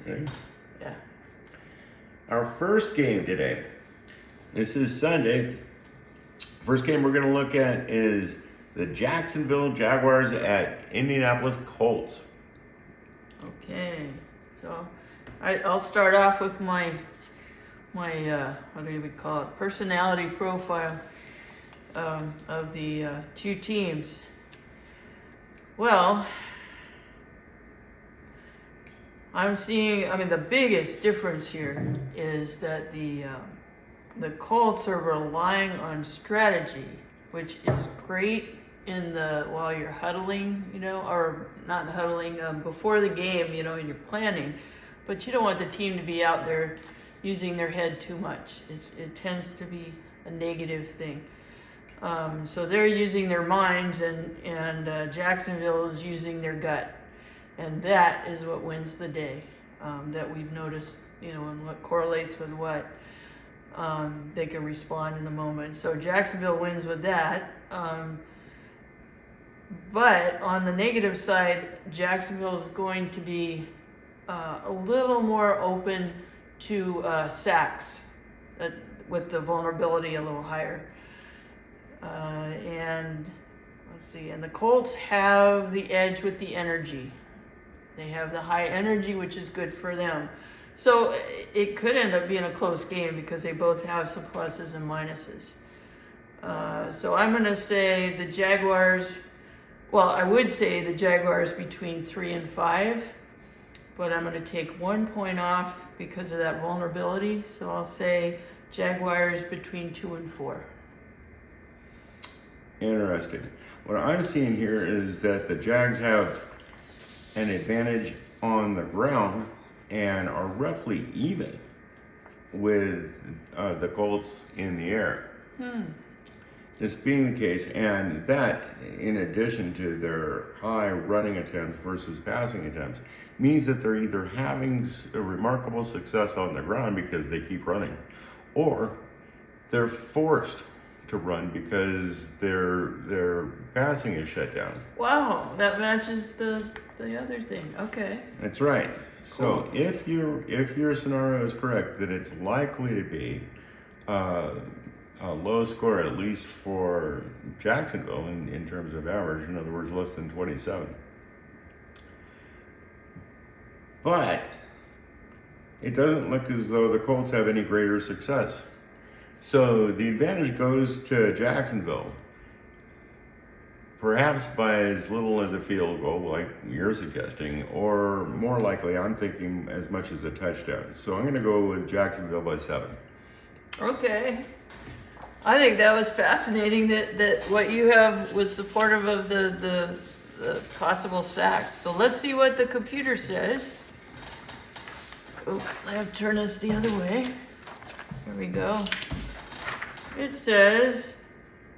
Okay. Yeah. Our first game today. This is Sunday. First game we're going to look at is the Jacksonville Jaguars at Indianapolis Colts. Okay. So I'll start off with my what do we call it? Personality profile of the two teams. Well, I'm seeing. I mean, the biggest difference here is that the Colts are relying on strategy, which is great in while you're huddling, or not huddling before the game, and you're planning, but you don't want the team to be out there using their head too much. It tends to be a negative thing. So they're using their minds, and Jacksonville is using their gut, and that is what wins the day. That we've noticed, and what correlates with what. They can respond in the moment. So Jacksonville wins with that. But on the negative side, Jacksonville is going to be a little more open to sacks, with the vulnerability a little higher. And let's see, and the Colts have the edge with the energy. They have the high energy, which is good for them. So it could end up being a close game because they both have some pluses and minuses. So I'm going to say the Jaguars, well, I would say the Jaguars between 3 and 5, but I'm going to take 1 point off because of that vulnerability. So I'll say Jaguars between 2 and 4. Interesting. What I'm seeing here is that the Jags have an advantage on the ground and are roughly even with the Colts in the air. This being the case, and that, in addition to their high running attempts versus passing attempts, means that they're either having a remarkable success on the ground because they keep running, or they're forced to run because their passing is shut down. Wow, that matches the other thing. Okay. That's right. Cool. So if your scenario is correct, that it's likely to be a low score, at least for Jacksonville in terms of average, in other words, less than 27. But it doesn't look as though the Colts have any greater success. So the advantage goes to Jacksonville, perhaps by as little as a field goal, like you're suggesting, or more likely, I'm thinking as much as a touchdown. So I'm going to go with Jacksonville by 7. Okay. I think that was fascinating that what you have was supportive of the possible sacks. So let's see what the computer says. Oh, I have to turn this the other way. There we go. It says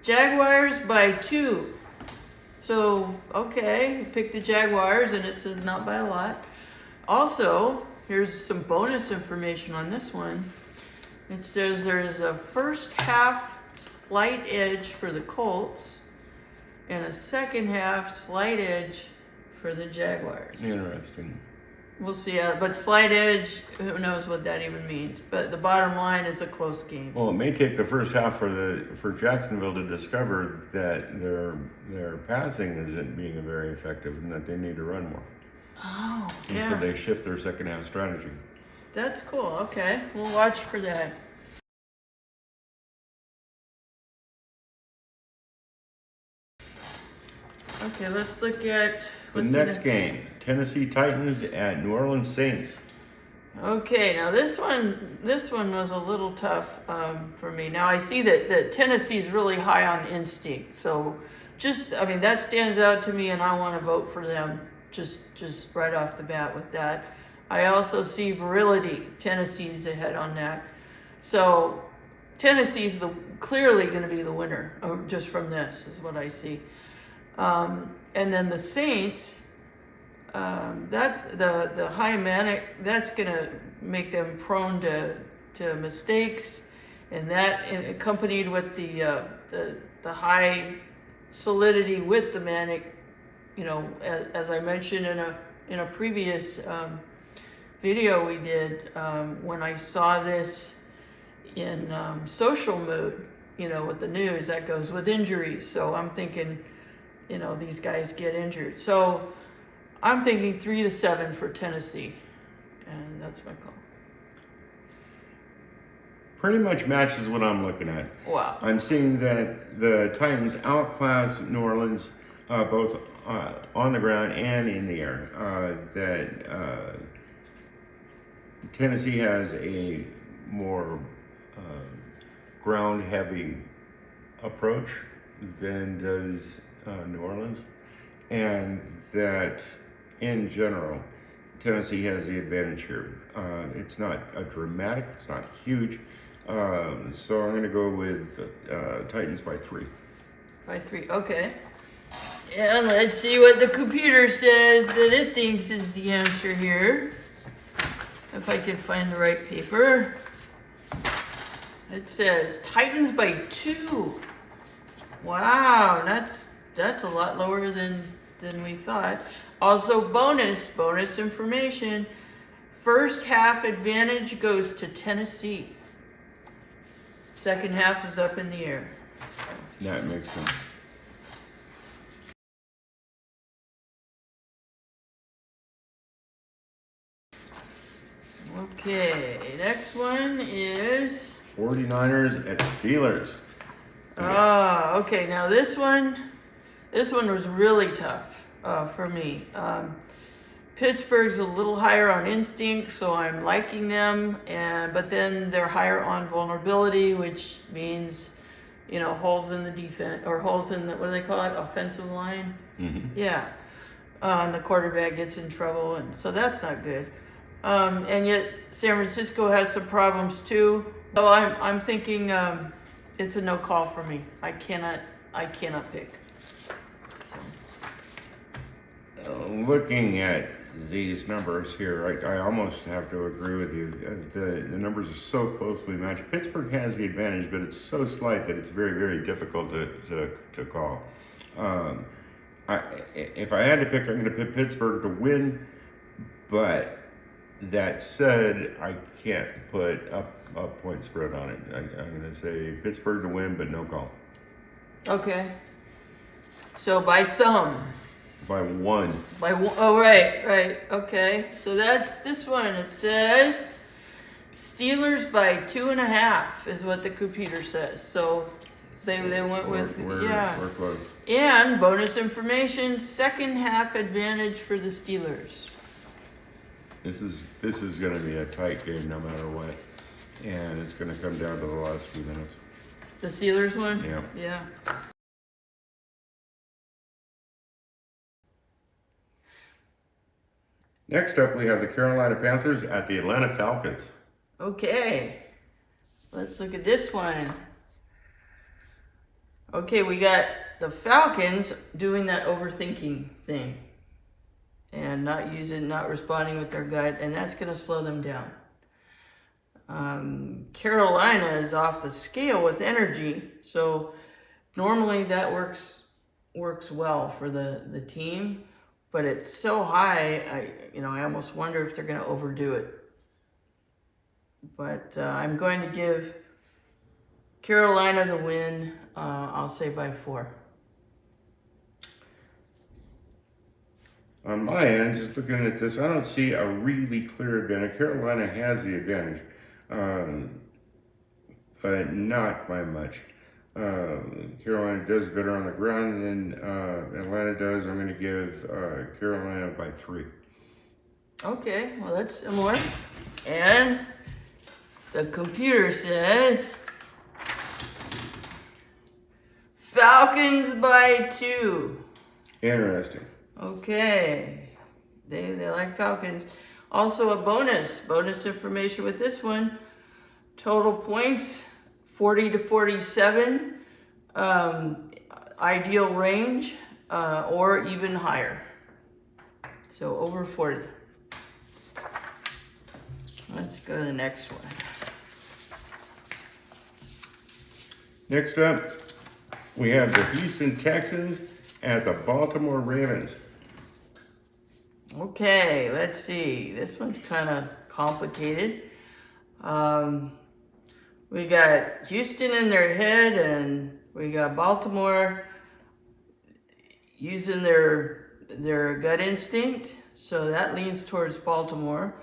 Jaguars by 2. So, okay, pick the Jaguars, and it says not by a lot. Also, here's some bonus information on this one. It says there's a first half slight edge for the Colts and a second half slight edge for the Jaguars. Interesting. We'll see, but slight edge, who knows what that even means. But the bottom line is a close game. Well, it may take the first half for Jacksonville to discover that their passing isn't being very effective and that they need to run more. Oh, and yeah. so they shift their second half strategy. That's cool. Okay, we'll watch for that. Okay, let's look at The next game, Tennessee Titans at New Orleans Saints. Okay, now this one was a little tough for me. Now I see that Tennessee's really high on instinct, so that stands out to me, and I want to vote for them just right off the bat with that. I also see virility. Tennessee's ahead on that, so Tennessee's clearly going to be the winner, just from this is what I see. And then the Saints, that's the high manic, that's going to make them prone to mistakes, and that accompanied with the high solidity with the manic, as I mentioned in a previous video we did, when I saw this in social mood, with the news, that goes with injuries. So I'm thinking, these guys get injured. So I'm thinking 3-7 for Tennessee, and that's my call. Pretty much matches what I'm looking at. Wow. I'm seeing that the Titans outclass New Orleans, both on the ground and in the air. That Tennessee has a more ground-heavy approach than does New Orleans, and that in general, Tennessee has the advantage here. It's not a dramatic, it's not huge. So I'm going to go with Titans by 3. By 3, okay. And let's see what the computer says that it thinks is the answer here. If I can find the right paper. It says Titans by 2. Wow, that's a lot lower than we thought. Also bonus information. First half advantage goes to Tennessee. Second half is up in the air. That makes sense. Okay, next one is 49ers at Steelers. okay. Now this one was really tough for me. Pittsburgh's a little higher on instinct, so I'm liking them, but then they're higher on vulnerability, which means, holes in the defense, or holes in the, what do they call it, offensive line? Mm-hmm. Yeah. And the quarterback gets in trouble, and so that's not good. And yet San Francisco has some problems too. So I'm thinking it's a no call for me. I cannot pick. Looking at these numbers here, I almost have to agree with you. The numbers are so closely matched. Pittsburgh has the advantage, but it's so slight that it's very, very difficult to call. If I had to pick, I'm going to pick Pittsburgh to win, but that said, I can't put a point spread on it. I'm going to say Pittsburgh to win, but no call. Okay. So by some. By 1. By one. Oh, right. Okay. So that's this one. It says Steelers by 2.5 is what the computer says. So they went with we're close. And bonus information: second half advantage for the Steelers. This is going to be a tight game no matter what, and it's going to come down to the last few minutes. The Steelers one? Yeah. Yeah. Next up, we have the Carolina Panthers at the Atlanta Falcons. Okay. Let's look at this one. Okay, we got the Falcons doing that overthinking thing and not responding with their gut, and that's going to slow them down. Carolina is off the scale with energy, so normally that works well for the team, but it's so high, I almost wonder if they're going to overdo it. But I'm going to give Carolina the win. I'll say by 4. On my end, just looking at this, I don't see a really clear advantage. Carolina has the advantage, but not by much. Carolina does better on the ground than Atlanta does. I'm going to give Carolina by 3. Okay, well that's similar. And the computer says Falcons by 2. Interesting. Okay, they like Falcons. Also a bonus information with this one. Total points 40 to 47. Ideal range or even higher. So over 40. Let's go to the next one. Next up, we have the Houston Texans at the Baltimore Ravens. Okay. Okay, let's see. This one's kind of complicated. We got Houston in their head, and we got Baltimore using their gut instinct. So that leans towards Baltimore.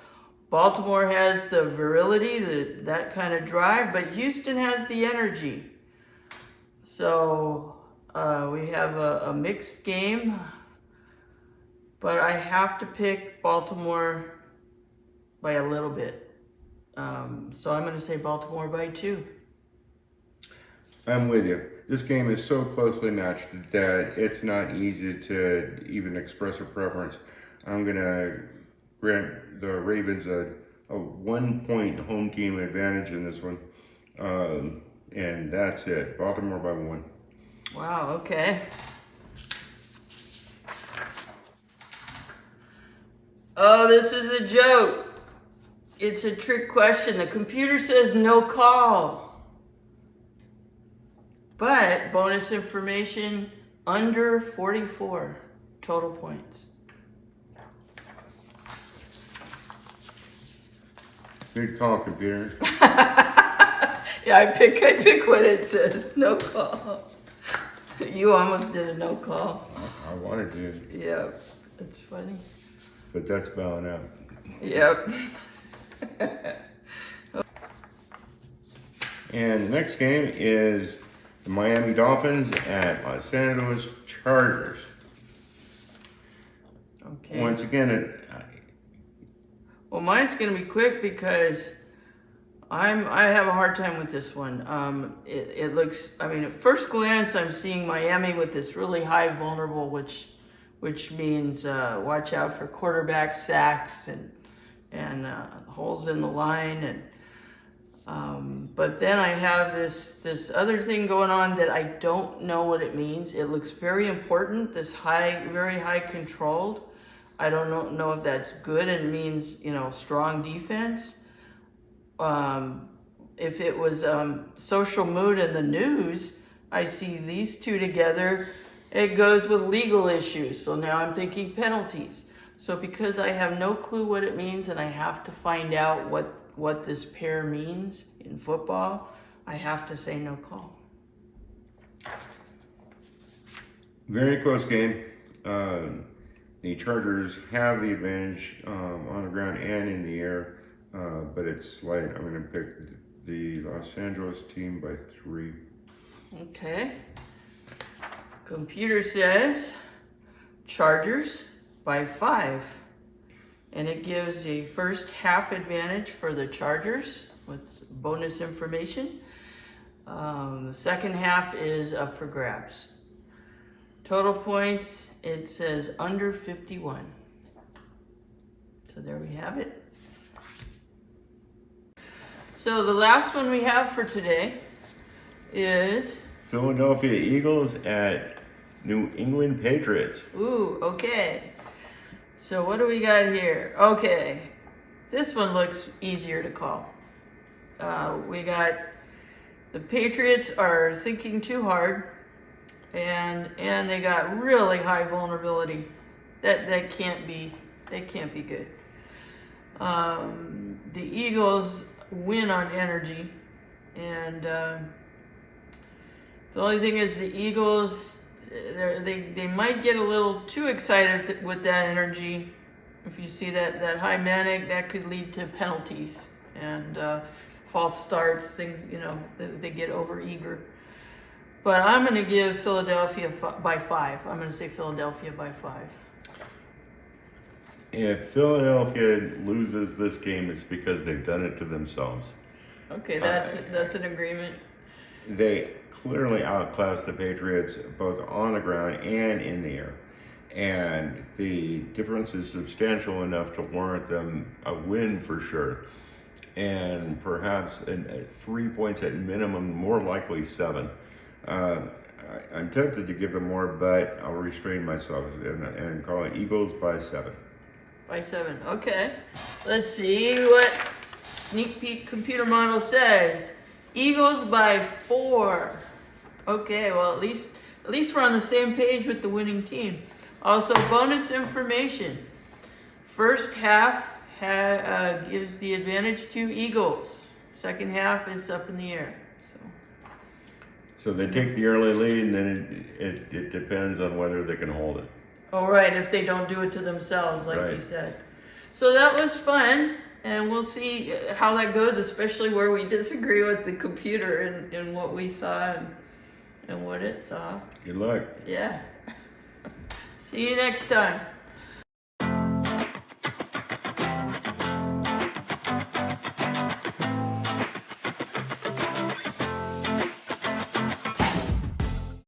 Baltimore has the virility, that kind of drive, but Houston has the energy. So we have a mixed game, but I have to pick Baltimore by a little bit. So I'm going to say Baltimore by 2. I'm with you. This game is so closely matched that it's not easy to even express a preference. I'm going to grant the Ravens a 1-point home team advantage in this one. And that's it. Baltimore by 1. Wow, okay. Oh, this is a joke. It's a trick question. The computer says no call. But bonus information, under 44 total points. Good call, computer. Yeah, I pick what it says. No call. You almost did a no call. I wanted to. Yeah, that's funny. But that's bowing out. Yep. And the next game is the Miami Dolphins at Los Angeles Chargers. Okay. Once again, Well, mine's gonna be quick because I have a hard time with this one. It looks, I mean, at first glance, I'm seeing Miami with this really high vulnerable, which means watch out for quarterback sacks and holes in the line, and but then I have this other thing going on that I don't know what it means. It looks very important. This very high controlled. I don't know if that's good and means, strong defense. If it was social mood in the news, I see these two together. It goes with legal issues. So now I'm thinking penalties. So because I have no clue what it means and I have to find out what this pair means in football, I have to say no call. very close game. The Chargers have the advantage on the ground and in the air, but it's slight. I'm going to pick the Los Angeles team by 3. Okay. Computer says Chargers by 5. And it gives a first half advantage for the Chargers with bonus information. The second half is up for grabs. Total points, it says under 51. So there we have it. So the last one we have for today is Philadelphia Eagles at New England Patriots. Ooh, okay. So what do we got here? Okay, this one looks easier to call. We got the Patriots are thinking too hard, and they got really high vulnerability. That can't be good. The Eagles win on energy, and the only thing is the Eagles. They might get a little too excited with that energy. If you see that high manic, that could lead to penalties and false starts, things, they get over eager. But I'm going to give Philadelphia by 5. I'm going to say Philadelphia by 5. If Philadelphia loses this game, it's because they've done it to themselves. Okay, that's an agreement. They clearly outclassed the Patriots both on the ground and in the air. And the difference is substantial enough to warrant them a win for sure. And perhaps 3 points at minimum, more likely 7. I'm tempted to give them more, but I'll restrain myself and call it Eagles by 7. By 7, okay. Let's see what SneakPeek computer model says. Eagles by 4. Okay, well at least we're on the same page with the winning team. Also, bonus information. First half gives the advantage to Eagles. Second half is up in the air. So they take the early lead, and then it depends on whether they can hold it. Oh, right, if they don't do it to themselves, like you Right. said. So that was fun, and we'll see how that goes, especially where we disagree with the computer and what we saw and what it saw. Good luck. Yeah. See you next time.